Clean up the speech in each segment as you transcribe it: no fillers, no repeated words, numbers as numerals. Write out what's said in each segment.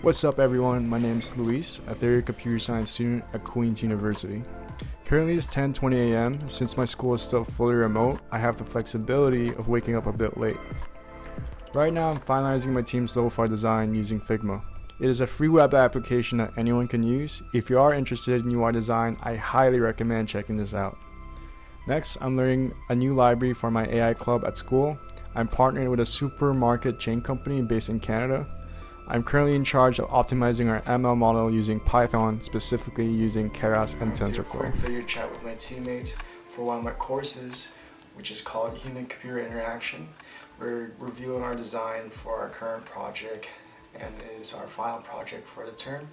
What's up everyone, my name is Luis, a third year computer science student at Queen's University. Currently it's 10:20 a.m. Since my school is still fully remote, I have the flexibility of waking up a bit late. Right now I'm finalizing my team's lo-fi design using Figma. It is a free web application that anyone can use. If you are interested in UI design, I highly recommend checking this out. Next, I'm learning a new library for my AI club at school. I'm partnering with a supermarket chain company based in Canada. I'm currently in charge of optimizing our ML model using Python, specifically using Keras and TensorFlow. I do a quick video chat with my teammates for one of my courses, which is called Human-Computer Interaction. We're reviewing our design for our current project, and it is our final project for the term.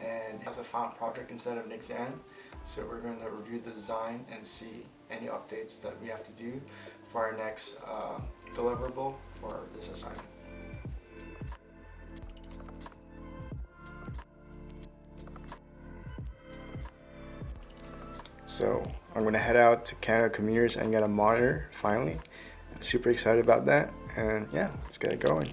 And as a final project instead of an exam, so we're going to review the design and see any updates that we have to do for our next deliverable for this assignment. So I'm going to head out to Canada Commuters and get a monitor finally. I'm super excited about that, and yeah, let's get it going.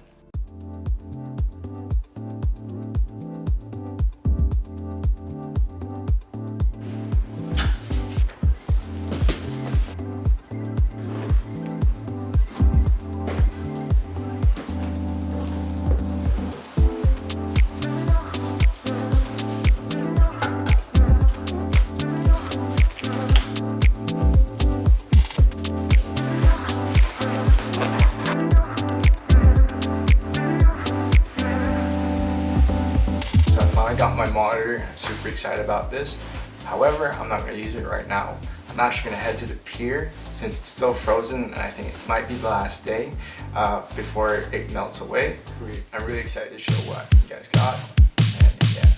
I got my monitor. I'm super excited about this. However, I'm not going to use it right now. I'm actually going to head to the pier since it's still frozen, and I think it might be the last day before it melts away. I'm really excited to show what you guys got. And yeah.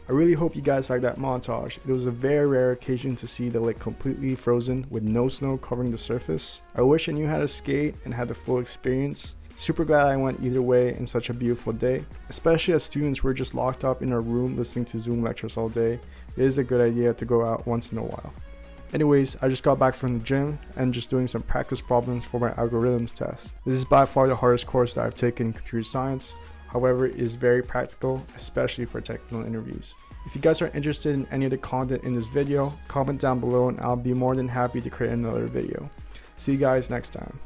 I really hope you guys liked that montage. It was a very rare occasion to see the lake completely frozen with no snow covering the surface. I wish I knew how to skate and had the full experience. Super glad I went either way in such a beautiful day. Especially as students were just locked up in our room listening to Zoom lectures all day. It is a good idea to go out once in a while. Anyways, I just got back from the gym and just doing some practice problems for my algorithms test. This is by far the hardest course that I've taken in computer science. However, it is very practical, especially for technical interviews. If you guys are interested in any of the content in this video, comment down below and I'll be more than happy to create another video. See you guys next time.